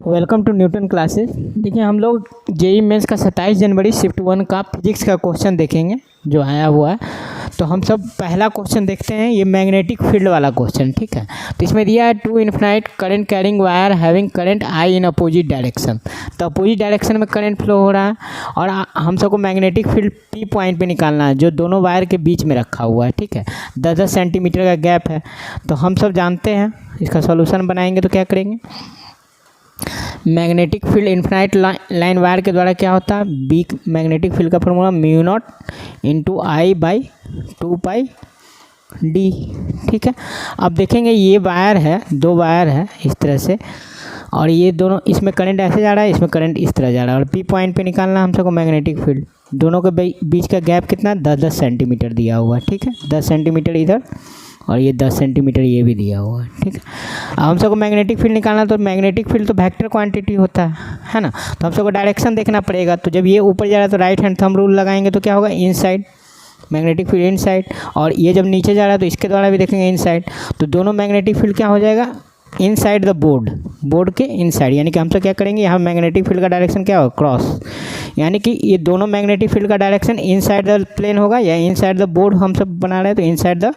Welcome to Newton classes. देखिए हम लोग जेई मेंस का 27 जनवरी शिफ्ट 1 का फिजिक्स का क्वेश्चन देखेंगे जो आया हुआ है। तो हम सब पहला क्वेश्चन देखते हैं, ये मैग्नेटिक फील्ड वाला क्वेश्चन, ठीक है। तो इसमें दिया है two infinite current carrying wire having current I in opposite direction. तो अपोजिट डायरेक्शन में करंट फ्लो हो रहा है और हम सबको मैग्नेटिक फील्ड पी पॉइंट पे निकालना है जो दोनों वायर के बीच में रखा हुआ है, ठीक है। 10-10 सेंटीमीटर का गैप है। तो हम सब जानते हैं, इसका सॉल्यूशन बनाएंगे तो क्या करेंगे। Magnetic field infinite line wire के द्वारा क्या होता है, बी मैग्नेटिक फील्ड का formula mu naught into I by 2 pi D, ठीक है। अब देखेंगे ये वायर है, दो वायर है इस तरह से, और ये दोनों, इसमें करंट ऐसे जा रहा है, इसमें करंट इस तरह जा रहा है, और पी पॉइंट पे निकालना है हम सबको मैग्नेटिक फील्ड। दोनों के बीच का गैप कितना, 10-10 सेंटीमीटर दिया हुआ है, ठीक है। 10 सेंटीमीटर इधर और ये 10 सेंटीमीटर ये भी दिया हुआ है, ठीक है। अब हम सबको मैग्नेटिक फील्ड निकालना, तो मैग्नेटिक फील्ड तो वेक्टर क्वांटिटी होता है ना। तो हम सबको डायरेक्शन देखना पड़ेगा। तो जब ये ऊपर जा रहा है तो राइट हैंड थंब रूल लगाएंगे तो क्या होगा, इनसाइड मैग्नेटिक फील्ड इनसाइड, और ये जब नीचे जा रहा है तो इसके द्वारा भी देखेंगे इनसाइड। तो दोनों मैग्नेटिक फील्ड क्या हो जाएगा, इनसाइड द बोर्ड के इनसाइड। यानी कि हम सब क्या करेंगे, यहाँ मैग्नेटिक फील्ड का डायरेक्शन क्या होगा, क्रॉस। यानी कि ये दोनों मैग्नेटिक फील्ड का डायरेक्शन इनसाइड द प्लेन होगा, या इनसाइड द बोर्ड हम सब बना रहे हैं तो इनसाइड द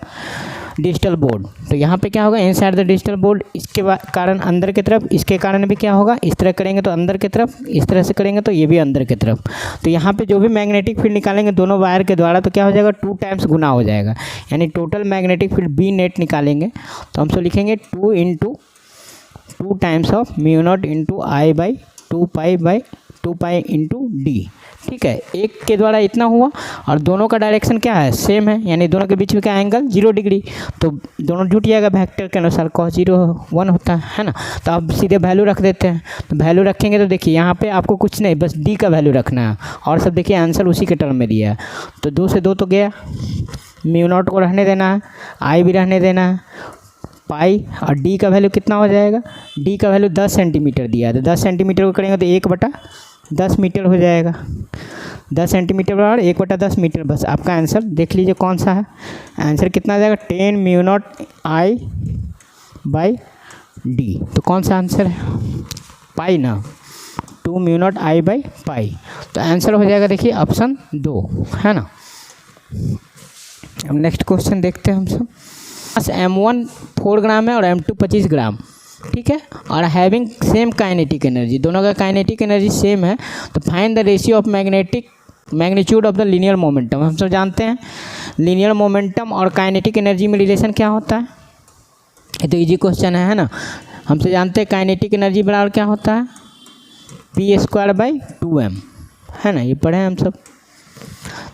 डिजिटल बोर्ड। तो यहाँ पे क्या होगा, इनसाइड द डिजिटल बोर्ड, इसके कारण अंदर की तरफ, इसके कारण भी क्या होगा, इस तरह करेंगे तो अंदर की तरफ, इस तरह से करेंगे तो ये भी अंदर की तरफ। तो यहाँ पे जो भी मैग्नेटिक फील्ड निकालेंगे दोनों वायर के द्वारा तो क्या हो जाएगा, 2 टाइम्स गुना हो जाएगा। यानी total magnetic field B net निकालेंगे तो हम सब लिखेंगे 2 times of mu naught into I by 2 pi into d, ठीक है। एक के द्वारा इतना हुआ और दोनों का डायरेक्शन क्या है, सेम है, यानी दोनों के बीच में क्या एंगल 0 डिग्री। तो दोनों जुट जाएगा वेक्टर के अनुसार, cos 0 1 होता है ना। तो अब सीधे वैल्यू रख देते हैं। तो वैल्यू रखेंगे तो देखिए यहाँ पे आपको कुछ नहीं, बस डी का वैल्यू रखना है, और सब देखिए आंसर उसी के टर्म में दिया है। तो 2 से 2 तो गया, म्यू नॉट को रहने देना है, आई भी रहने देना है, पाई, और डी का वैल्यू कितना हो जाएगा, डी का वैल्यू 10 सेंटीमीटर दिया है। तो 10 सेंटीमीटर को करेंगे तो 1/10 मीटर हो जाएगा। 10 सेंटीमीटर बराबर 1/10 मीटर। बस आपका आंसर देख लीजिए कौन सा है। आंसर कितना आ जाएगा, 10 mu not I by D. तो कौन सा आंसर है, पाई ना, 2 mu not I by pi. तो आंसर हो जाएगा देखिए ऑप्शन 2, है ना। अब नेक्स्ट क्वेश्चन देखते हैं हम सब। M1 4 ग्राम है और M2 25 ग्राम, ठीक है, और हैविंग सेम काइनेटिक एनर्जी, दोनों का काइनेटिक एनर्जी सेम है। तो find the ratio of magnitude of the linear momentum. हम सब जानते हैं लीनियर मोमेंटम और काइनेटिक एनर्जी में रिलेशन क्या होता है, ये तो इजी क्वेश्चन है ना। हमसे जानते हैं काइनेटिक एनर्जी बराबर क्या होता है, p²/2m, है ना, ये पढ़े हैं हम सब।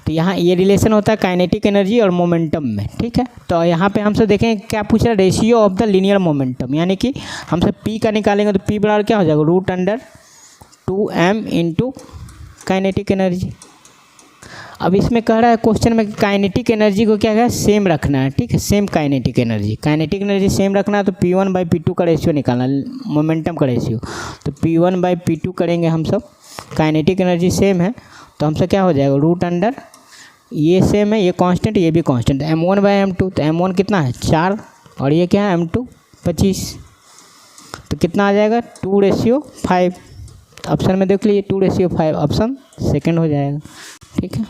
तो यहाँ ये रिलेशन होता है काइनेटिक एनर्जी और मोमेंटम में, ठीक है। तो यहाँ पे हम सब देखें क्या पूछ रहा है, ratio of the linear momentum, यानी कि हम सब पी का निकालेंगे तो पी बराबर क्या हो जाएगा, √2m इंटू काइनेटिक एनर्जी। अब इसमें कह रहा है क्वेश्चन में काइनेटिक एनर्जी को क्या है, सेम रखना है, ठीक है, सेम काइनेटिक एनर्जी सेम रखना है। तो P1/P2 का रेशियो निकालना, मोमेंटम का रेशियो। तो P1/P2 करेंगे हम सब, काइनेटिक एनर्जी सेम है तो हमसे क्या हो जाएगा, ये सेम है, ये कांस्टेंट, ये भी कांस्टेंट, M1/M2। तो M1 कितना है 4, और ये क्या है M2 25। तो कितना आ जाएगा 2:5। ऑप्शन में देख लीजिए 2:5, ऑप्शन सेकंड हो जाएगा, ठीक है।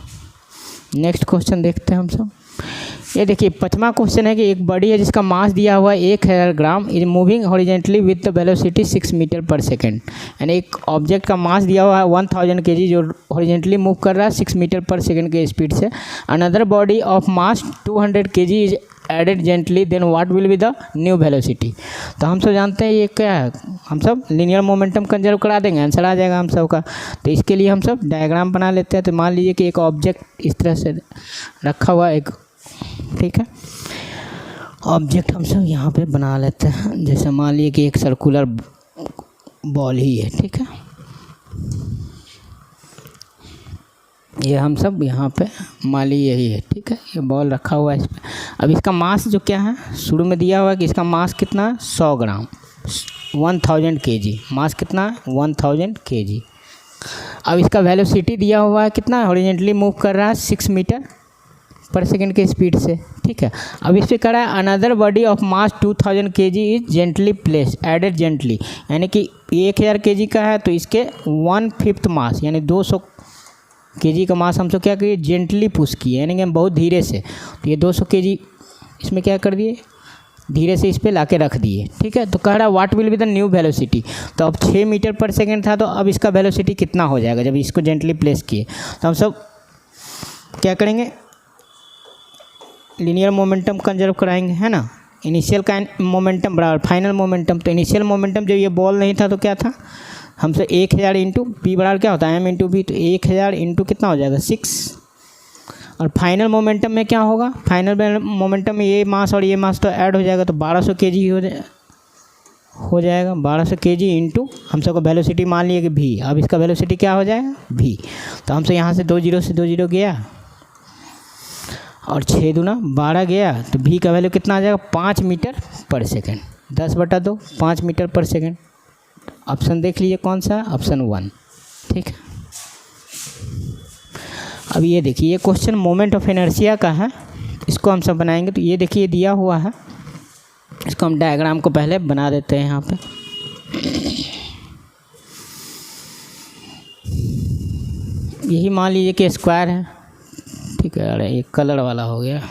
नेक्स्ट क्वेश्चन देखते हैं हम सब। ये देखिए 5वां क्वेश्चन है कि एक बॉडी है जिसका मास दिया हुआ है 1000 gram, is moving horizontally with the velocity 6 metre per second. यानी एक ऑब्जेक्ट का मास दिया हुआ है 1000 kg जो हॉरिजेंटली मूव कर रहा है 6 मीटर पर सेकेंड के स्पीड से। Another body of mass 200 kg is added gently, then what will be the new velocity. तो हम सब जानते हैं ये क्या है, हम सब लीनियर मोमेंटम कंजर्व करा देंगे, आंसर आ जाएगा हम सब का। तो इसके लिए हम सब डायग्राम बना लेते हैं। तो मान लीजिए कि एक ऑब्जेक्ट इस तरह से रखा हुआ एक, ठीक है, ऑब्जेक्ट हम सब यहाँ पे बना लेते हैं। जैसे मान लीजिए कि एक सर्कुलर बॉल ही है, ठीक है, ये हम सब यहाँ पे मान लीजिए यही है, ठीक है, ये बॉल रखा हुआ है इस पर। अब इसका मास जो क्या है, शुरू में दिया हुआ है कि इसका मास कितना है 100 ग्राम, 1000 kg, मास कितना है 1000 kg। अब इसका वेलोसिटी दिया हुआ है कितना, हॉरिजेंटली मूव कर रहा है 6 मीटर पर सेकेंड के स्पीड से, ठीक है। अब इस पर कह रहा है another body of mass 2000 kg is gently placed added gently, यानी कि 1000 kg का है तो इसके 1/5 मास यानी 200 kg का मास हमसे क्या किए, जेंटली पुश किए, यानी कि हम बहुत धीरे से, तो ये 200 kg इसमें क्या कर दिए, धीरे से इस पर ला के रख दिए, ठीक है। तो कह रहा है what will be the new velocity, तो अब 6 मीटर पर सेकेंड था तो अब इसका वेलोसिटी कितना हो जाएगा जब इसको जेंटली प्लेस किए। तो हम सब क्या करेंगे, लीनियर मोमेंटम कंजर्व कराएंगे, है ना। इनिशियल का मोमेंटम बराबर फाइनल मोमेंटम, तो इनिशियल मोमेंटम जब ये बॉल नहीं था तो क्या था, हमसे 1000 इंटू पी बराबर क्या होता है एम इंटू वी, तो 1000 इंटू कितना हो जाएगा 6, और फाइनल मोमेंटम में क्या होगा, फाइनल मोमेंटम में ये मास और ये मास तो ऐड हो जाएगा तो 1200 kg हो जाएगा 1200 kg इंटू हम सबको वेलोसिटी मान लिए कि भी, अब इसका वेलोसिटी क्या हो जाएगा भी, तो हमसे यहाँ से 2 0 से 2 0 गया और 6 दूना 12 गया, तो भी का वैल्यू कितना आ जाएगा 5 metre per second, 10/2 5 metre per second. Option देख लीजिए कौन सा, ऑप्शन 1, ठीक है। अब ये देखिए ये क्वेश्चन मोमेंट ऑफ इनर्शिया का है, इसको हम सब बनाएंगे। तो ये देखिए दिया हुआ है, इसको हम डायग्राम को पहले बना देते हैं यहाँ पे। यही मान लीजिए कि स्क्वायर है, ठीक है। अरे ये कलर वाला हो गया,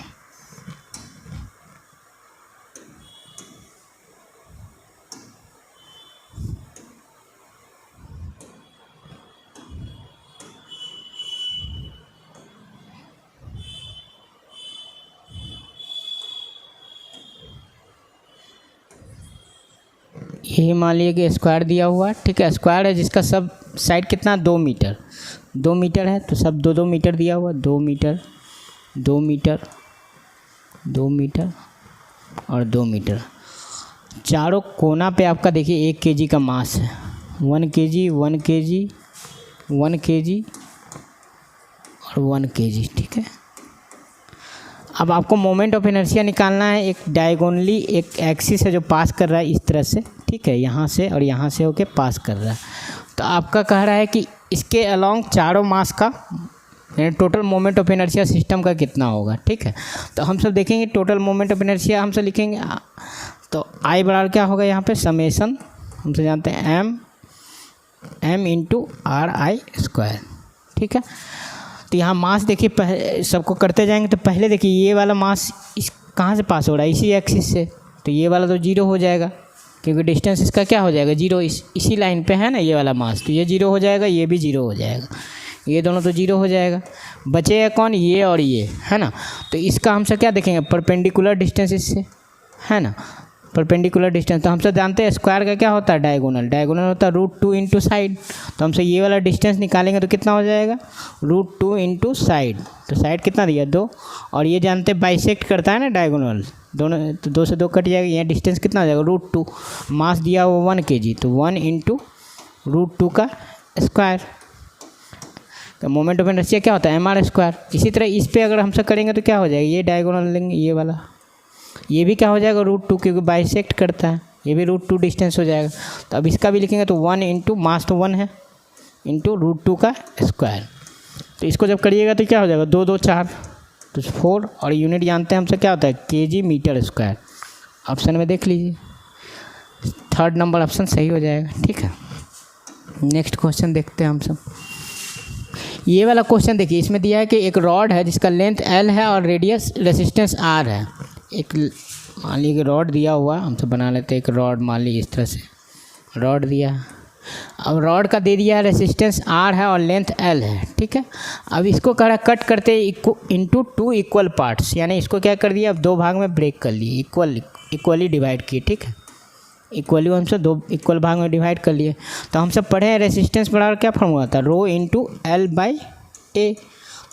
यही मान लीजिए कि स्क्वायर दिया हुआ है, ठीक है। स्क्वायर है जिसका सब साइड कितना 2 मीटर, 2 मीटर है तो सब 2 2 मीटर दिया हुआ, 2 मीटर 2 मीटर 2 मीटर और 2 मीटर। चारों कोना पे आपका देखिए 1 kg का मास है, 1 kg 1 kg 1 kg और 1 kg, ठीक है। अब आपको मोमेंट ऑफ इनर्शिया निकालना है, एक डायगोनली एक एक्सिस है जो पास कर रहा है इस तरह से, ठीक है, यहाँ से और यहाँ से होके पास कर रहा है। तो आपका कह रहा है कि इसके अलोंग चारों मास का total moment of inertia system का कितना होगा, ठीक है। तो हम सब देखेंगे टोटल मोमेंट ऑफ इनर्शिया हम सब लिखेंगे, तो आई बराबर क्या होगा यहाँ पे समेसन, हम सब जानते हैं m इंटू RI², ठीक है। तो यहाँ मास देखिए सबको करते जाएंगे, तो पहले देखिए ये वाला मास इस कहाँ से पास हो रहा है, इसी एक्सिस से, तो ये वाला तो 0 हो जाएगा क्योंकि डिस्टेंस इसका क्या हो जाएगा 0, इसी लाइन पे है ना ये वाला मास, तो ये 0 हो जाएगा, ये भी 0 हो जाएगा, ये दोनों तो 0 हो जाएगा। बचेगा कौन, ये और ये, है ना। तो इसका हमसे क्या देखेंगे परपेंडिकुलर डिस्टेंस इससे, है ना, परपेंडिकुलर डिस्टेंस। तो हम सब जानते हैं स्क्वायर का क्या होता है डायगोनल, डायगोनल होता है √2 इंटू साइड, तो हमसे ये वाला डिस्टेंस निकालेंगे तो कितना हो जाएगा √2 इंटू साइड, तो साइड कितना दिया 2, और ये जानते हैं बाइसेक्ट करता है ना डायगोनल, दोनों तो 2 से 2 कट जाएगा, यहाँ डिस्टेंस कितना हो जाएगा √2, मास दिया हुआ 1 kg तो 1 इंटू √2 का स्क्वायर। तो मोमेंट ऑफ इनर्शिया क्या होता है mr²। इसी तरह इस पर अगर हमसे करेंगे तो क्या हो जाएगा, ये डायगोनल लेंगे ये वाला, ये भी क्या हो जाएगा √2 क्योंकि बाइसेक्ट करता है, ये भी √2 डिस्टेंस हो जाएगा। तो अब इसका भी लिखेंगे तो 1 इंटू मास तो 1 है इंटू √2 का स्क्वायर। तो इसको जब करिएगा तो क्या हो जाएगा 2 2 4 तो 4, और यूनिट जानते हैं हमसे क्या होता है kg मीटर स्क्वायर। ऑप्शन में देख लीजिए 3rd नंबर ऑप्शन सही हो जाएगा, ठीक है। नेक्स्ट क्वेश्चन देखते हैं हम सब। ये वाला क्वेश्चन देखिए, इसमें दिया है कि एक रॉड है जिसका लेंथ L है और रेडियस रेसिस्टेंस R है। एक मान लीजिए कि रॉड दिया हुआ, हमसे बना लेते हैं एक रॉड, मान लीजिए इस तरह से रॉड दिया। अब रॉड का दे दिया है रेसिस्टेंस R है और लेंथ L है, ठीक है। अब इसको कह रहा है कट करते इंटू 2 इक्वल पार्ट्स, यानी इसको क्या कर दिया अब 2 भाग में ब्रेक कर लिए, इक्वली डिवाइड किए, ठीक है। इक्वली हम सब 2 इक्वल भाग में डिवाइड कर लिए। तो हम सब पढ़े हैं रेसिस्टेंस बराबर क्या फॉर्मूला था ρ/L/A।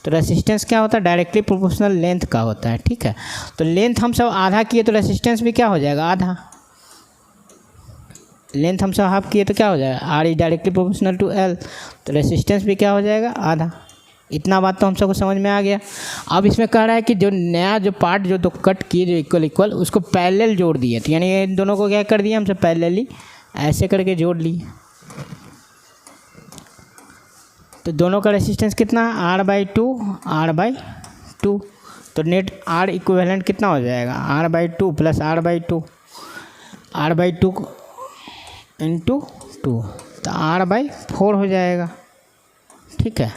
तो रेसिस्टेंस क्या होता है डायरेक्टली प्रोपोर्शनल लेंथ का होता है, ठीक है। तो लेंथ हम सब आधा किए तो रेसिस्टेंस भी क्या हो जाएगा आधा, लेंथ हम सब हाफ किए तो क्या हो जाएगा R is directly proportional to L, तो रेसिस्टेंस भी क्या हो जाएगा आधा। इतना बात तो हम सबको समझ में आ गया। अब इसमें कह रहा है कि जो नया जो पार्ट जो 2 कट किए जो इक्वल उसको पैरेलल जोड़ दिए, तो यानी इन दोनों को क्या कर दिया हमसे पैरेलली ऐसे करके जोड़ लिए। तो दोनों का रेसिस्टेंस कितना R/2 R/2, तो तो नेट आर इक्विवेलेंट कितना हो जाएगा, r/2 plus r/2, r/2 into 2, तो r/4 हो जाएगा। ठीक है,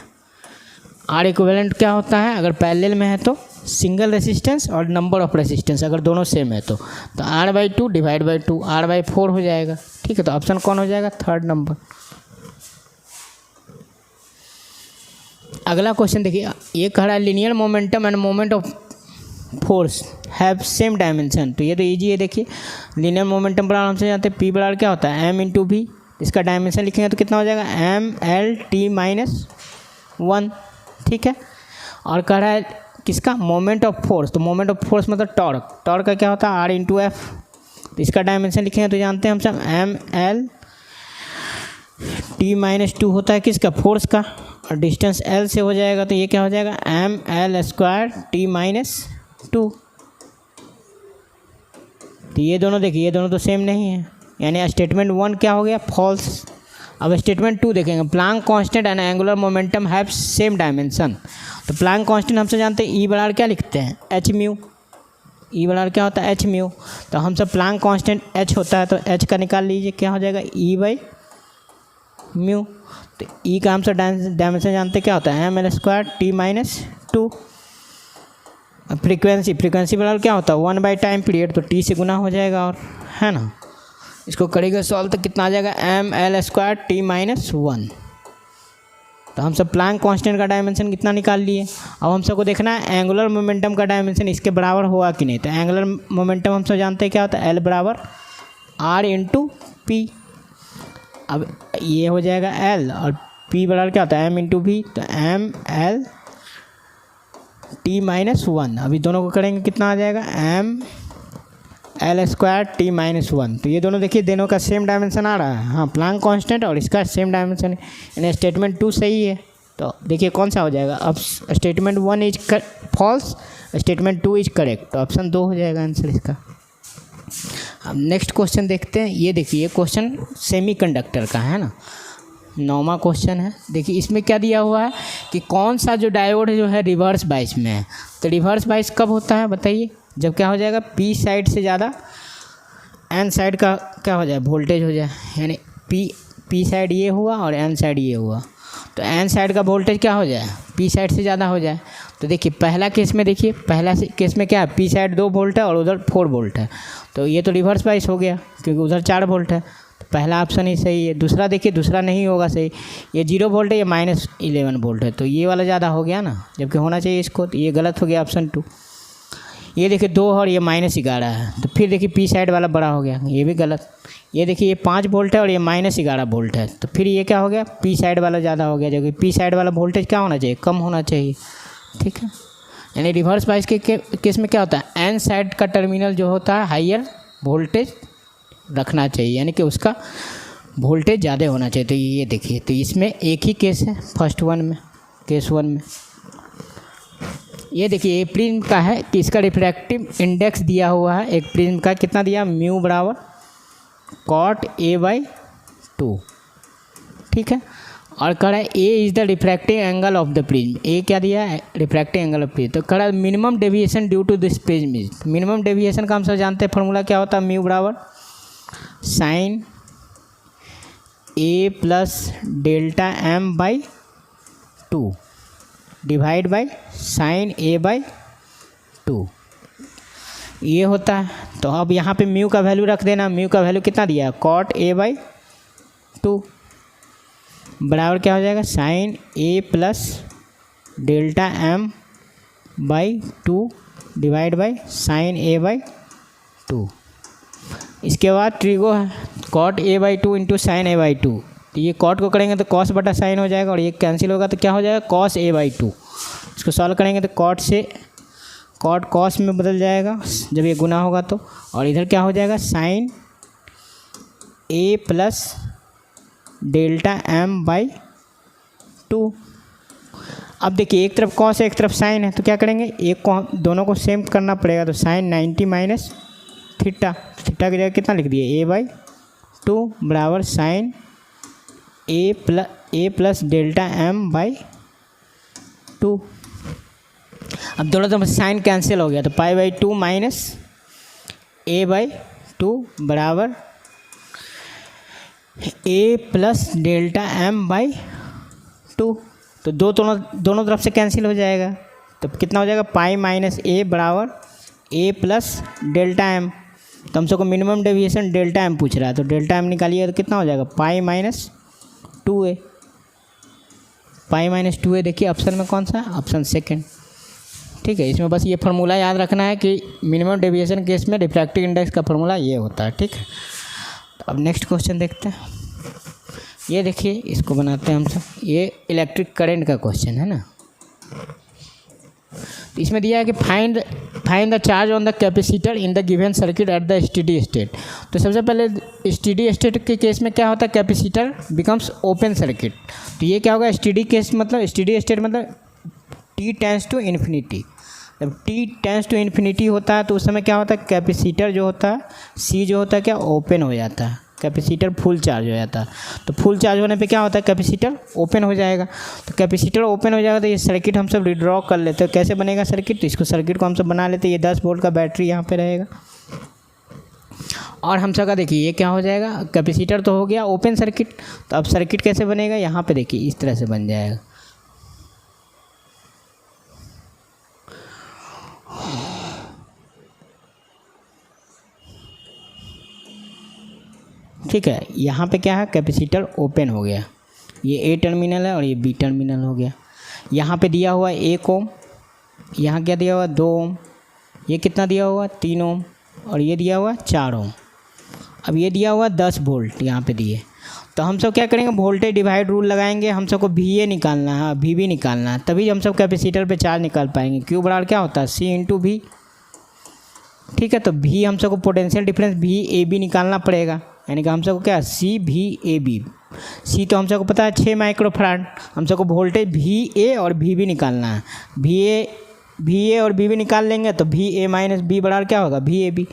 आर इक्विवेलेंट क्या होता है, अगर पैरेलल में है तो सिंगल रेसिस्टेंस और नंबर ऑफ रेसिस्टेंस अगर दोनों सेम है तो r/2 डिवाइड बाई 2 r/4 हो जाएगा। ठीक है, तो ऑप्शन कौन हो जाएगा, थर्ड नंबर। अगला क्वेश्चन देखिए, ये कह रहा है linear momentum end moment of force have same dimension. तो ये तो ईजी है, देखिए लीनियर मोमेंटम बराबर हमसे जानते हैं p बराबर क्या होता है, m इंटू v, इसका डायमेंशन लिखेंगे तो कितना हो जाएगा, m/l(t-1). ठीक है, और कह रहा है किसका, मोमेंट ऑफ फोर्स, तो मोमेंट ऑफ फोर्स मतलब टॉर्क, टॉर्क का क्या होता है, r इंटू एफ, तो इसका डायमेंशन लिखेंगे तो जानते हैं हम सब m/l(t-2) होता है किसका, फोर्स का, और डिस्टेंस l से हो जाएगा तो ये क्या हो जाएगा, m/l²t-2। तो ये दोनों देखिए, ये दोनों तो सेम नहीं है, यानी स्टेटमेंट 1 क्या हो गया, फॉल्स। अब स्टेटमेंट 2 देखेंगे, Planck constant and angular momentum have same dimension. तो प्लांक कांस्टेंट हमसे जानते हैं, ई बराबर क्या लिखते हैं, एच म्यू, ई बराबर क्या होता है, एच म्यू। तो हम सब प्लांक कांस्टेंट एच होता है तो एच का निकाल लीजिए, क्या हो जाएगा, E/म्यू। तो ई का हम सब डायमेंशन जानते हैं क्या होता है, ml²t-2। फ्रीक्वेंसी बराबर क्या होता है, 1 टाइम पीरियड, तो टी से गुना हो जाएगा, और है ना, इसको करेंगे सॉल्व तो कितना आ जाएगा, ml²t-1। तो हम सब प्लांक कांस्टेंट का डायमेंशन कितना निकाल लिए। अब हम सबको देखना है एंगुलर मोमेंटम का डायमेंशन इसके बराबर हुआ कि नहीं। तो एंगुलर मोमेंटम हम सब जानते हैं क्या होता है, L बराबर R इंटू पी। अब ये हो जाएगा L और P बराबर क्या होता है, M इंटू V, तो ml(t-1). अभी दोनों को करेंगे कितना आ जाएगा, ml²t-1। तो ये दोनों देखिए, दोनों का सेम डायमेंशन आ रहा है, हाँ प्लांक कांस्टेंट और इसका सेम डायमेंशन है, यानी स्टेटमेंट 2 सही है। तो देखिए कौन सा हो जाएगा, अब statement 1 is false, statement 2 is correct, तो ऑप्शन 2 हो जाएगा आंसर इसका। अब नेक्स्ट क्वेश्चन देखते हैं, ये देखिए ये क्वेश्चन सेमीकंडक्टर का है ना, 9वां क्वेश्चन है। देखिए इसमें क्या दिया हुआ है कि कौन सा जो डायोड जो है रिवर्स बाइस में है। तो रिवर्स बाइस कब होता है बताइए, जब क्या हो जाएगा, पी साइड से ज़्यादा एन साइड का क्या हो जाए, वोल्टेज हो जाए, यानी पी साइड ये हुआ और एन साइड ये हुआ, तो एन साइड का वोल्टेज क्या हो जाए, पी साइड से ज़्यादा हो जाए। तो देखिए पहला केस में, देखिए पहला केस में क्या है, पी साइड 2 वोल्ट है और उधर 4 वोल्ट है, तो ये तो रिवर्स बाइस हो गया क्योंकि उधर 4 वोल्ट है, तो पहला ऑप्शन ही सही है। दूसरा देखिए, दूसरा नहीं होगा सही, ये 0 वोल्ट है, ये -11 वोल्ट है, तो ये वाला ज़्यादा हो गया ना, जबकि होना चाहिए इसको, तो ये गलत हो गया ऑप्शन 2। ये देखिए 2 और ये -11 है, तो फिर देखिए पी साइड वाला बड़ा हो गया, ये भी गलत। ये देखिए ये 5 वोल्ट है और ये -11 वोल्ट है, तो फिर ये क्या हो गया, पी साइड वाला ज़्यादा हो गया, जबकि पी साइड वाला वोल्टेज क्या होना चाहिए, कम होना चाहिए। ठीक है, यानी रिवर्स बाइस के केस में क्या होता है, एन साइड का टर्मिनल जो होता है हाइयर वोल्टेज रखना चाहिए, यानी कि उसका वोल्टेज ज़्यादा होना चाहिए। तो ये देखिए, तो इसमें एक ही केस है, फर्स्ट वन में, केस 1 में। ये देखिए ये प्रिज्म का है कि इसका रिफ्रैक्टिव इंडेक्स दिया हुआ है, एक प्रिज्म का कितना दिया, म्यू बराबर cot A/2। ठीक है, और कह रहा है A is the refractive angle of the prism, A क्या दिया है, रिफ्रैक्टिव एंगल ऑफ प्रिज्म। तो कह रहा है minimum deviation due to this prism is, minimum deviation का हम सब जानते हैं फॉर्मूला क्या होता है, म्यू बराबर sin A plus Δm/2 divide by sin A/2, ये होता है। तो अब यहाँ पे म्यू का वैल्यू रख देना, म्यू का वैल्यू कितना दिया है, cot A/2 बराबर क्या हो जाएगा, sin A plus Δm/2 divide by sin A/2। इसके बाद ट्रिगो है, cot A/2 into sin A/2, तो ये cot को करेंगे तो cos बटा sin हो जाएगा और ये कैंसिल होगा तो क्या हो जाएगा, cos A/2। इसको सॉल्व करेंगे तो cot से cot cos में बदल जाएगा जब ये गुना होगा तो, और इधर क्या हो जाएगा, sin A प्लस Δm/2। अब देखिए एक तरफ cos है एक तरफ sin है, तो क्या करेंगे, एक को दोनों को सेम करना पड़ेगा, तो sin 90 माइनस थीटा, थीटा की जगह कितना लिख दिए, A/2 बराबर sin A प्लस Δm/2। अब दोनों तरफ साइन कैंसिल हो गया तो π/2 माइनस a/2 बराबर a प्लस डेल्टा m/2। तो दोनों तरफ से कैंसिल हो जाएगा तो कितना हो जाएगा पाई माइनस ए बराबर a प्लस डेल्टा m। तो हम सबको मिनिमम डेविएशन डेल्टा m पूछ रहा है तो डेल्टा m निकालिए तो कितना हो जाएगा π-2a। π-2a देखिए ऑप्शन में कौन सा है, ऑप्शन सेकंड। ठीक है, इसमें बस ये फार्मूला याद रखना है कि मिनिमम डेविएशन केस में रिफ्रैक्टिव इंडेक्स का फार्मूला ये होता है। ठीक है, तो अब नेक्स्ट क्वेश्चन देखते हैं। ये देखिए, इसको बनाते हैं हम सब। ये इलेक्ट्रिक करंट का क्वेश्चन है ना। तो इसमें दिया है कि find the charge on the capacitor in the given circuit at the steady state. तो सबसे पहले स्टेडी स्टेट के केस में क्या होता है, कैपेसिटर बिकम्स ओपन सर्किट। तो ये क्या होगा, स्टेडी केस मतलब स्टेडी स्टेट मतलब t टेंस टू इन्फिनिटी। जब t टेंस टू इन्फिनिटी होता है तो उस समय क्या होता है, कैपेसिटर जो होता है C जो होता है क्या ओपन हो जाता है, कैपेसिटर फुल चार्ज हो जाता है। तो फुल चार्ज होने पे क्या होता है, कैपेसिटर ओपन हो जाएगा। तो कैपेसिटर ओपन हो जाएगा तो ये सर्किट हम सब रिड्रॉ कर लेते हैं। कैसे बनेगा सर्किट, तो इसको सर्किट को हम सब बना लेते हैं। ये 10 वोल्ट का बैटरी यहाँ पे रहेगा और हम सब का देखिए ये क्या हो जाएगा, कैपेसिटर तो हो गया ओपन सर्किट। तो अब सर्किट कैसे बनेगा, यहाँ पे देखिए इस तरह से बन जाएगा। ठीक है, यहाँ पे क्या है, कैपेसिटर ओपन हो गया। ये ए टर्मिनल है और ये बी टर्मिनल हो गया। यहाँ पे दिया हुआ 1 ओम, यहाँ क्या दिया हुआ 2 ओम, ये कितना दिया हुआ 3 ओम और ये दिया हुआ 4 ओम। अब ये दिया हुआ 10 वोल्ट यहाँ पे दिए। तो हम सब क्या करेंगे, वोल्टेज डिवाइड रूल लगाएंगे। हम सबको VA निकालना है, VB निकालना है, तभी हम सब कैपेसिटर पे चार्ज निकाल पाएंगे। Q बराबर क्या होता है C इंटू V। ठीक है, तो V हम सबको पोटेंशियल डिफरेंस VAB निकालना पड़ेगा, यानी कि हम सबको क्या CVAB। C तो हम सबको पता है 6 माइक्रोफैराड। हम सबको वोल्टेज VA और VB निकालना है। VA और VB निकाल लेंगे तो VA माइनस B बराबर क्या होगा VAB।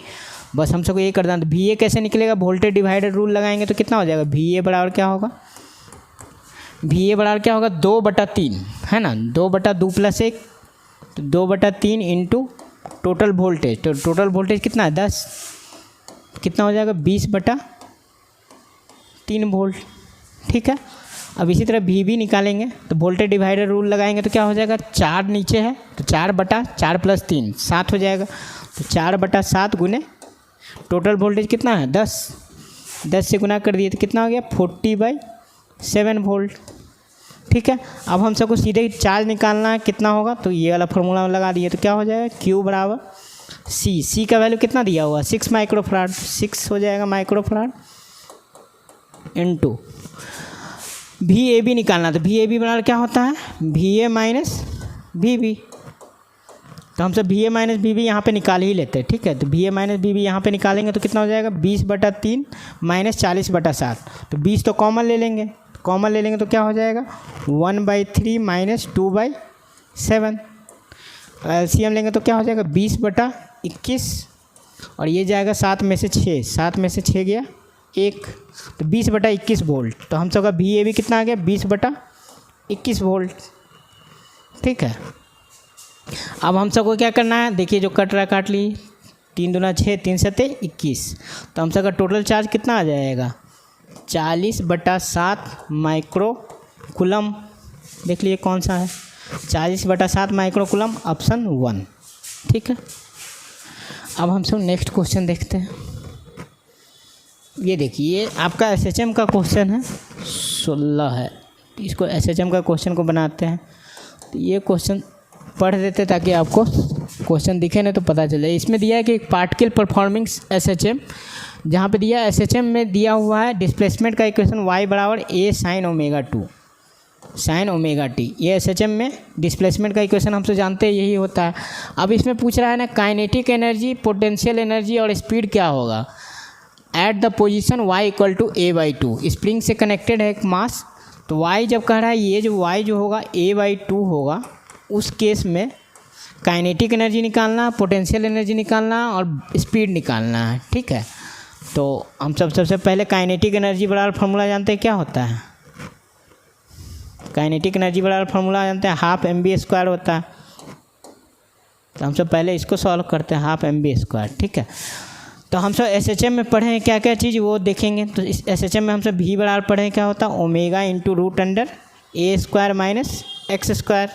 बस हम सबको ये कर देना। तो VA कैसे निकलेगा, वोल्टेज डिवाइडर रूल लगाएंगे तो कितना हो जाएगा, VA बराबर क्या होगा, VA बराबर क्या होगा 2/3 है ना, 2/2 + 1 तो 2/3 इंटू टोटल वोल्टेज। तो टोटल वोल्टेज कितना है 10, कितना हो जाएगा 20/3 वोल्ट। ठीक है, अब इसी तरह VB निकालेंगे तो वोल्टेज डिवाइडर रूल लगाएंगे तो क्या हो जाएगा, 4 नीचे है तो 4/4 + 3 7 हो जाएगा। तो 4/7 गुने टोटल वोल्टेज कितना है 10 से गुना कर दिए तो कितना हो गया 40/7 वोल्ट। ठीक है, अब हम सबको सीधे चार्ज निकालना है, कितना होगा, तो ये वाला फॉर्मूला लगा दिए तो क्या हो जाएगा Q बराबर C का वैल्यू कितना दिया हुआ 6 माइक्रोफैराड, 6 हो जाएगा माइक्रोफैराड इनटू VAB निकालना। तो VAB बराबर क्या होता है VA माइनस VB। तो हम सब VA माइनस VB यहाँ पे निकाल ही लेते हैं। ठीक है, तो VA माइनस VB यहाँ पे निकालेंगे तो कितना हो जाएगा 20/3 माइनस 40/7। तो 20 तो कॉमन ले लेंगे, तो क्या हो जाएगा 1/3 माइनस 2/7। LCM लेंगे तो क्या हो जाएगा 20/21 और ये जाएगा 7 में से 6, 7 में से 6 गया 1 तो 20/21 वोल्ट। तो हम सबका VAB कितना आ गया 20/21 वोल्ट। ठीक है, अब हम सबको क्या करना है, देखिए जो कट रहा काट ली, 3 दूना 6, 3 सते 21। तो हम सबका टोटल चार्ज कितना आ जाएगा 40/7 माइक्रो कूलम। देख लीजिए कौन सा है 40/7 माइक्रो कूलम, ऑप्शन 1। ठीक है, अब हम सब नेक्स्ट क्वेश्चन देखते हैं। ये देखिए आपका SHM का क्वेश्चन है 16 है, इसको SHM का क्वेश्चन को बनाते हैं। तो ये क्वेश्चन पढ़ देते ताकि आपको क्वेश्चन दिखे नहीं तो पता चले। इसमें दिया है कि पार्टिकल परफॉर्मिंग SHM, जहाँ पे दिया SHM में दिया हुआ है डिस्प्लेसमेंट का इक्वेशन y बराबर A sin ω2 sin ωt। ये SHM में डिस्प्लेसमेंट का इक्वेशन हमसे जानते हैं यही होता है। अब इसमें पूछ रहा है ना काइनेटिक एनर्जी, पोटेंशियल एनर्जी और स्पीड क्या होगा at the position y = A/2। Spring से कनेक्टेड है एक मास। तो y जब कह रहा है ये जो y जो होगा A/2 होगा, उस केस में काइनेटिक एनर्जी निकालना, पोटेंशियल एनर्जी निकालना और स्पीड निकालना है। ठीक है, तो हम सबसे पहले काइनेटिक एनर्जी बराबर फार्मूला जानते हैं क्या होता है। काइनेटिक एनर्जी बराबर फार्मूला जानते हैं 12 mv² होता है। तो हम सब पहले इसको सॉल्व करते हैं, हाफ mv², ठीक है। तो हम सब SHM में पढ़े हैं क्या क्या चीज़ वो देखेंगे। तो इस SHM में हम सब v बराबर पढ़े हैं क्या होता है, omega into root under a² minus x²,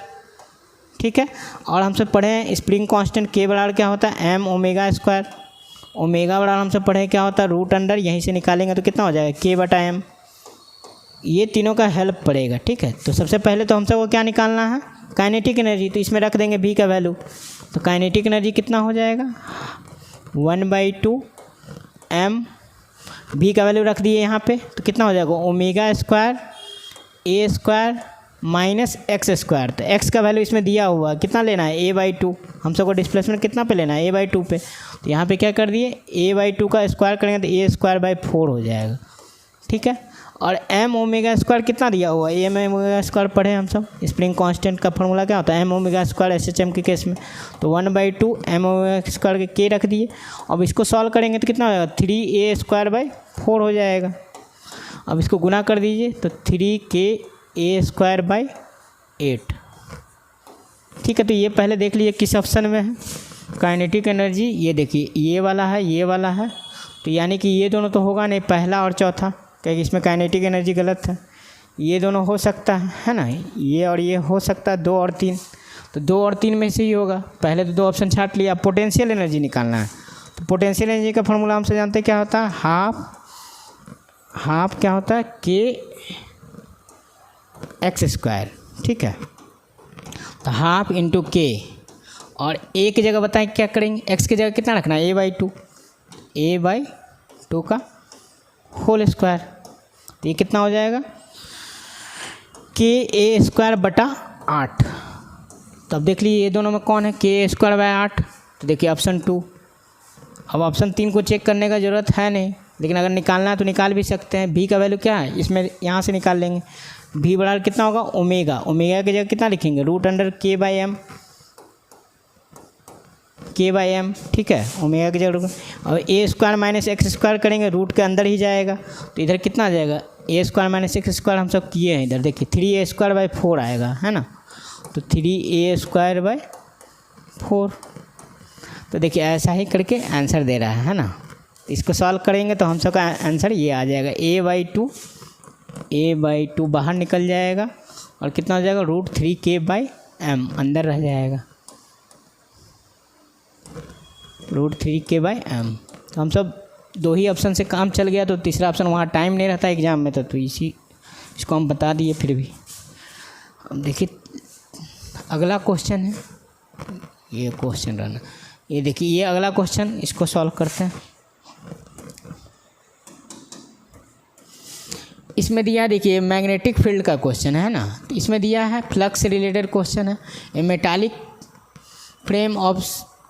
ठीक है। और हम सब पढ़े हैं स्प्रिंग कांस्टेंट k बराबर क्या होता है m ओमेगा², ओमेगा बराबर हम सब पढ़े हैं क्या होता है रूट अंडर, यहीं से निकालेंगे तो कितना हो जाएगा k/m। ये तीनों का हेल्प पड़ेगा, ठीक है। तो सबसे पहले तो हम सबको क्या निकालना है, काइनेटिक एनर्जी। तो इसमें रख देंगे v का वैल्यू, तो काइनेटिक एनर्जी कितना हो जाएगा 1/2 m, v का वैल्यू रख दिए यहाँ पे, तो कितना हो जाएगा ओमेगा² a² माइनस x²। तो x का वैल्यू इसमें दिया हुआ कितना लेना है a/2, हम सबको डिस्प्लेसमेंट कितना पे लेना है a/2 पे। तो यहाँ पे क्या कर दिए a/2 का स्क्वायर करेंगे तो a²/4 हो जाएगा, ठीक है। और m ओमेगा² कितना दिया हुआ है, m ओमेगा² पढ़े हम सब, स्प्रिंग कांस्टेंट का फॉर्मूला क्या होता है m ओमेगा² SHM के केस में। तो 1/2 m ओमेगा² के k रख दिए। अब इसको सॉल्व करेंगे तो कितना हो जाएगा 3a²/4 हो जाएगा। अब इसको गुना कर दीजिए तो 3ka²/8, ठीक है। तो ये पहले देख लीजिए किस ऑप्शन में है काइनेटिक एनर्जी, ये देखिए ये वाला है, ये वाला है। तो यानी कि ये दोनों तो होगा नहीं, पहला और चौथा, क्योंकि इसमें काइनेटिक एनर्जी गलत है। ये दोनों हो सकता है ना, ये और ये हो सकता है 2 और 3, तो 2 और 3 में से ही होगा। पहले तो 2 ऑप्शन छाट लिया। पोटेंशियल एनर्जी निकालना है, तो पोटेंशियल एनर्जी का फॉर्मूला हमसे जानते हैं क्या होता है, हाफ क्या होता है kx², ठीक है। तो हाफ इंटू k, और a की जगह बताएं क्या करेंगे, x की जगह कितना रखना है a/2 का होल स्क्वायर। तो ये कितना हो जाएगा ka²/8। तो अब देख लीजिए ये दोनों में कौन है ka²/8, तो देखिए ऑप्शन 2। अब ऑप्शन 3 को चेक करने का ज़रूरत है नहीं, लेकिन अगर निकालना है तो निकाल भी सकते हैं। v का वैल्यू क्या है, इसमें यहाँ से निकाल लेंगे। v बराबर कितना होगा ओमेगा, ओमेगा की जगह कितना लिखेंगे √अंडर k/m, ठीक है। ओमेगा की जगह और a² माइनस x² करेंगे, रूट के अंदर ही जाएगा। तो इधर कितना आ जाएगा a² माइनस x² हम सब किए हैं, इधर देखिए 3a²/4 आएगा, है ना। तो 3a²/4। तो देखिए ऐसा ही करके आंसर दे रहा है ना। तो इसको सॉल्व करेंगे तो हम सब का आंसर ये आ जाएगा a/2 बाहर निकल जाएगा, और कितना हो जाएगा √3k/m अंदर रह जाएगा, √3k/m। तो हम सब 2 ही ऑप्शन से काम चल गया, तो तीसरा ऑप्शन वहाँ टाइम नहीं रहता एग्जाम में, तो इसको हम बता दिए फिर भी। अब देखिए अगला क्वेश्चन है, ये क्वेश्चन रहना, ये देखिए ये अगला क्वेश्चन, इसको सॉल्व करते हैं। इसमें दिया देखिए मैग्नेटिक फील्ड का क्वेश्चन है ना। इसमें दिया है फ्लक्स से रिलेटेड क्वेश्चन है। A metallic frame of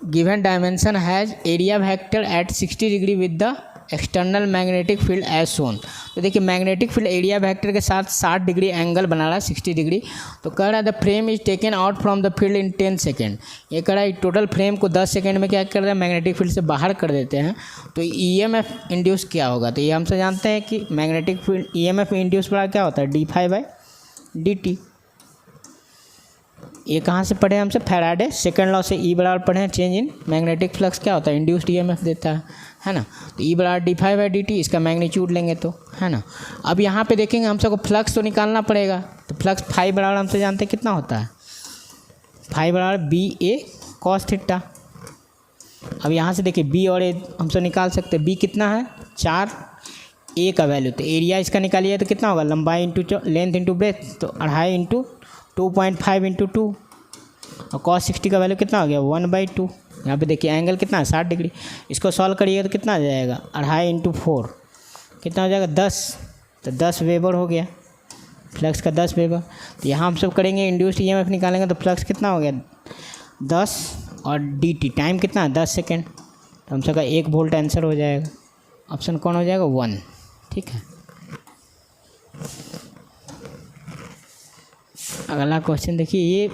given dimension has area vector at 60 degree with the external magnetic field as shown. तो देखिए मैग्नेटिक फील्ड एरिया वेक्टर के साथ 60 डिग्री एंगल बना रहा है, 60 डिग्री। तो कह रहा है the frame is taken out from the field in 10 second. ये कह रहा है टोटल फ्रेम को 10 सेकेंड में क्या कर रहा है मैग्नेटिक फील्ड से बाहर कर देते हैं। तो EMF इंड्यूस क्या होगा, तो ये हमसे जानते हैं कि मैग्नेटिक फील्ड EMF इंड्यूस बड़ा क्या होता है d∅/dt। ये कहाँ से पढ़े हमसे फैराडे सेकंड लॉ से। E बराबर पढ़े हैं चेंज इन मैग्नेटिक फ्लक्स क्या होता है इंड्यूस्ड EMF देता है ना। तो E बराबर d∅/dt, इसका मैग्नीट्यूड लेंगे तो, है ना। अब यहाँ पे देखेंगे हम सबको फ्लक्स तो निकालना पड़ेगा। तो फ्लक्स फाई बराबर हमसे जानते हैं कितना होता है, फाई बराबर BA cos थीटा। अब यहाँ से देखिए B और A हम सब निकाल सकते हैं। B कितना है 4, A का वैल्यू, तो एरिया इसका निकालिए तो कितना होगा लंबाई इंटू लेंथ इंटू ब्रेथ, तो 2.5 इंटू 2.5 इंटू 2, और cos 60 का वैल्यू कितना हो गया 1/2। यहाँ पे देखिए एंगल कितना है 60 डिग्री। इसको सॉल्व करिएगा तो कितना आ जाएगा 2.5 इंटू 4 कितना हो जाएगा 10, तो 10 वेबर हो गया फ्लक्स का 10 वेबर। तो यहाँ हम सब करेंगे इंड्यूस्ड EMF निकालेंगे, तो फ्लक्स कितना हो गया 10 और dt टाइम कितना है 10 सेकेंड। तो हम सब का 1 वोल्ट आंसर हो जाएगा। ऑप्शन कौन हो जाएगा 1, ठीक है। अगला क्वेश्चन देखिए, ये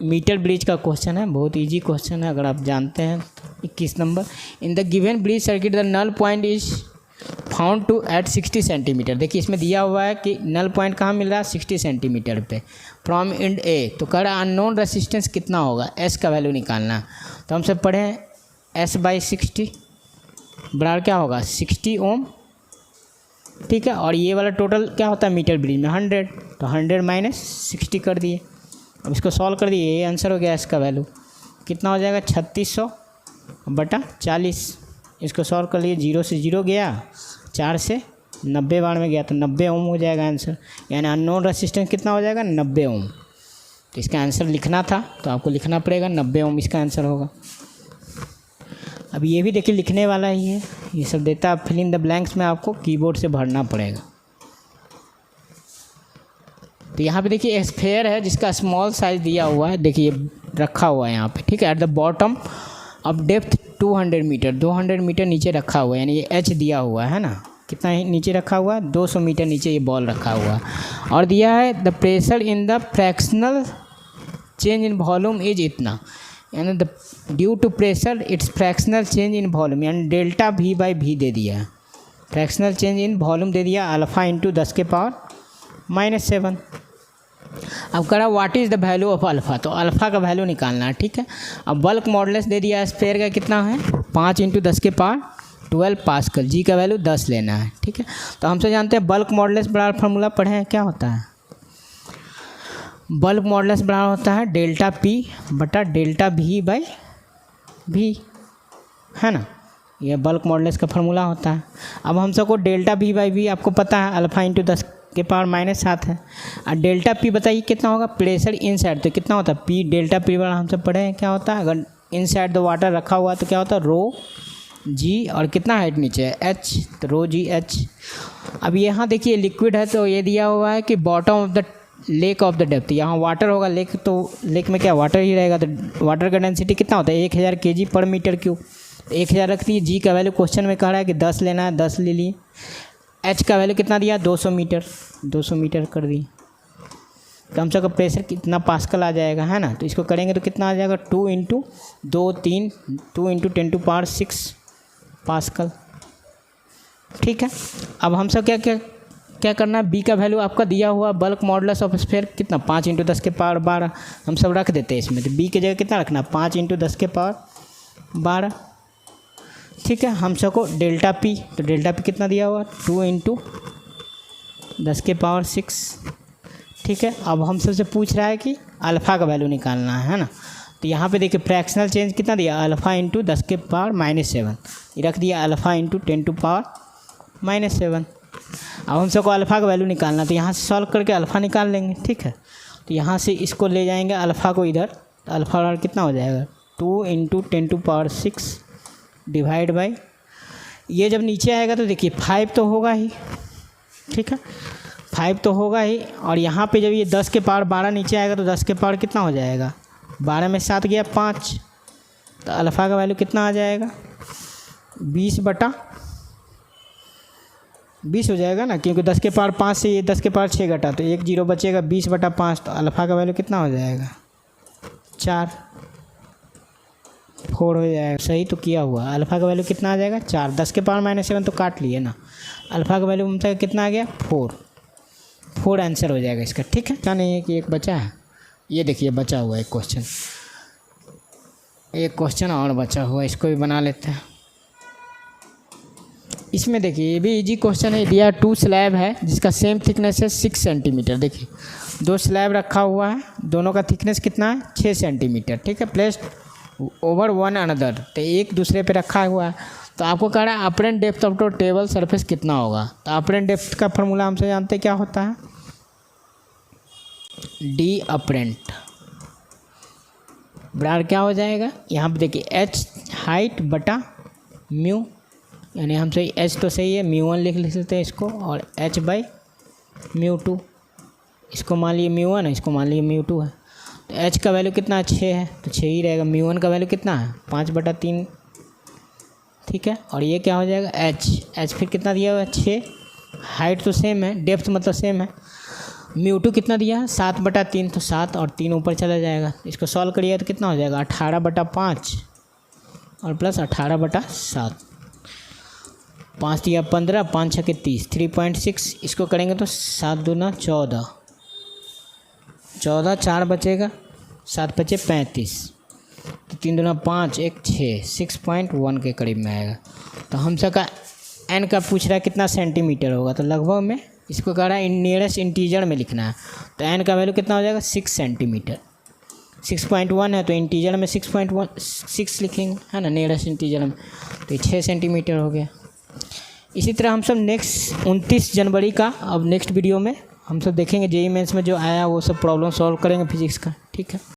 मीटर ब्रिज का क्वेश्चन है, बहुत इजी क्वेश्चन है अगर आप जानते हैं। 21 number, in the given bridge circuit the null point is found to at 60 centimetre. देखिए इसमें दिया हुआ है कि नल पॉइंट कहाँ मिल रहा है 60 सेंटीमीटर पे फ्रॉम इंड ए। तो कह रहा है अननोन रेसिस्टेंस कितना होगा, एस का वैल्यू निकालना। तो हम सब पढ़े हैं एस बाई 60 बराबर क्या होगा 60 ओम, ठीक है। और ये वाला टोटल क्या होता है मीटर ब्रिज में 100, तो 100 माइनस 60 कर दिए। अब इसको सॉल्व कर दिए, ये आंसर हो गया एस का वैल्यू कितना हो जाएगा 3600 बटा 40। इसको सॉल्व कर लिए, 0 से 0 गया, 4 से 90 बार में गया तो 90 ओम हो जाएगा आंसर। यानी अननोन रेसिस्टेंस कितना हो जाएगा 90 ओम। तो इसका आंसर लिखना था तो आपको लिखना पड़ेगा 90 ओम इसका आंसर होगा। अब ये भी देखिए लिखने वाला ही है, ये सब देता है फिल इन द ब्लैंक्स में आपको कीबोर्ड से भरना पड़ेगा। तो यहाँ पे देखिए स्फेयर है जिसका स्मॉल साइज दिया हुआ है, देखिए रखा हुआ है यहाँ पे, ठीक है। एट द बॉटम अब डेप्थ 200 मीटर, 200 मीटर नीचे रखा हुआ है, यानी ये एच दिया हुआ है ना, कितना नीचे रखा हुआ है 200 मीटर नीचे ये बॉल रखा हुआ है। और दिया है the pressure in the fractional change in volume is इतना, यानी the due to pressure its fractional change in volume, यानी डेल्टा वी बाई वी दे दिया है। फ्रैक्शनल चेंज इन वॉल्यूम दे दिया अल्फ़ा इंटू 10 के पावर -7। अब करा what is the value of alpha, तो अल्फ़ा का वैल्यू निकालना है, ठीक है। अब बल्क मॉडुलस दे दिया स्फेयर का कितना है 5 इंटू 10 के पावर 12 पास्कल, जी का वैल्यू 10 लेना है, ठीक है। तो हमसे जानते हैं बल्क मॉडुलस बराबर फार्मूला पढ़े हैं क्या होता है, बल्क मॉडुलस बराबर होता है डेल्टा पी बटा डेल्टा वी बाई वी, है ना, यह बल्क मॉडुलस का फार्मूला होता है। अब हम सबको डेल्टा वी बाई वी आपको पता है अल्फ़ा इंटू 10 के पावर -7 है। और डेल्टा पी बताइए कितना होगा, प्रेशर इन साइड तो कितना होता है पी, डेल्टा पी वाला हम सब पढ़े हैं क्या होता है, अगर इन साइड द वाटर रखा हुआ है तो क्या होता है रो जी, और कितना हाइट नीचे है एच, तो रो जी एच। अब यहाँ देखिए लिक्विड है तो ये दिया हुआ है कि bottom of the lake of the depth, यहाँ वाटर होगा, लेक तो लेक में क्या वाटर ही रहेगा, तो वाटर का डेंसिटी कितना होता है 1000 kg पर मीटर क्यूब, 1000 रख दिए। जी का वैल्यू क्वेश्चन में कह रहा है कि 10 लेना है, 10 ले लिए। एच का वैल्यू कितना दिया 200 मीटर, 200 मीटर कर दिए। कम से कम प्रेशर कितना पास्कल आ जाएगा, है ना, तो इसको करेंगे तो कितना आ जाएगा 2 into 2 3 2 into 10 to power 6 pascal, ठीक है। अब हम सब क्या क्या क्या करना है, बी का वैल्यू आपका दिया हुआ बल्क मॉडुलस ऑफ स्फीयर कितना 5 इंटू 10 के पावर 12, हम सब रख देते हैं इसमें। तो बी की जगह कितना रखना 5 इंटू 10 के पावर 12, ठीक है। हम सबको डेल्टा पी, तो डेल्टा पी कितना दिया हुआ 2 इंटू 10 के पावर 6, ठीक है। अब हम सबसे पूछ रहा है कि अल्फ़ा का वैल्यू निकालना है ना, तो यहाँ पे देखिए फ्रैक्शनल चेंज कितना दिया अल्फ़ा इंटू 10 के पावर -7, ये रख दिया अल्फ़ा इंटू 10 टू पावर -7। अब हम सबको अल्फ़ा का वैल्यू निकालना, तो यहाँ से सॉल्व करके अल्फ़ा निकाल लेंगे, ठीक है। तो यहाँ से इसको ले जाएंगे अल्फ़ा को इधर, तो अल्फ़ा बराबर कितना हो जाएगा 2 into 10 to power 6 divide by, ये जब नीचे आएगा तो देखिए 5 तो होगा ही, ठीक है 5 तो होगा ही। और यहाँ पे जब ये 10 के पावर 12 नीचे आएगा तो 10 के पावर कितना हो जाएगा 12 में 7 गया 5, तो अल्फ़ा का वैल्यू कितना आ जाएगा 20 बटा 20 हो जाएगा ना, क्योंकि 10 के पावर 5 से ये 10 के पावर 6 घटा तो 1 0 बचेगा 20 बटा 5, तो अल्फ़ा का वैल्यू कितना हो जाएगा 4 4 हो जाएगा। सही तो किया हुआ, अल्फ़ा का वैल्यू कितना आ जाएगा 4, 10 के पावर -7 तो काट लिए ना, अल्फ़ा का वैल्यू मतलब कितना आ गया 4 आंसर हो जाएगा इसका, ठीक है। क्या नहीं है कि एक बचा है, ये देखिए बचा हुआ है एक क्वेश्चन और बचा हुआ है, इसको भी बना लेते हैं। इसमें देखिए ये भी इजी क्वेश्चन है, दिया 2 स्लैब है जिसका सेम थिकनेस है 6 सेंटीमीटर। देखिए 2 स्लैब रखा हुआ है, दोनों का थिकनेस कितना है 6 सेंटीमीटर, ठीक है, प्लेस्ड ओवर वन अनदर, तो एक दूसरे पे रखा हुआ है। तो आपको कह रहा है apparent depth of table surface कितना होगा, तो अपरेंट डेप्थ का फॉर्मूला हमसे जानते हैं क्या होता है डी अपरेंट बराबर क्या हो जाएगा, यहाँ पे देखिए एच हाइट बटा म्यू, यानी हम सही एच तो सही है म्यू1 लिख लेते हैं इसको, और एच बाई म्यू2, इसको मान लिए म्यू1 है, इसको मान लिए म्यू2 है। तो एच का वैल्यू कितना 6 है, तो 6 ही रहेगा। म्यू1 का वैल्यू कितना है 5/3, ठीक है। और ये क्या हो जाएगा एच फिर कितना दिया हुआ है 6, हाइट तो सेम है, डेप्थ मतलब सेम है। म्यू2 कितना दिया है 7/3, तो 7 और 3 ऊपर चला जाएगा। इसको सॉल्व करिए तो कितना हो जाएगा 18/5 और प्लस 18/7। 5 दिया 15, 5 छके 30, 3.6। इसको करेंगे तो 7 दूना 14, 14 4 बचेगा, 7 बचे 35, तो 3 दूना 5, 1 6, 6.1 के करीब में आएगा। तो हम सबका एन का पूछ रहा है कितना सेंटीमीटर होगा, तो लगभग में इसको कह रहा है नियरेस्ट इंटीजर में लिखना है। तो एन का वैल्यू कितना हो जाएगा 6 सेंटीमीटर। 6.1 है तो इंटीजर में 6 लिखेंगे, है ना, नियरेस्ट इंटीजर में, तो 6 सेंटीमीटर हो गया। इसी तरह हम सब नेक्स्ट 29 जनवरी का अब नेक्स्ट वीडियो में हम सब देखेंगे जेईई मेंस में जो आया वो सब प्रॉब्लम सॉल्व करेंगे फिजिक्स का, ठीक है।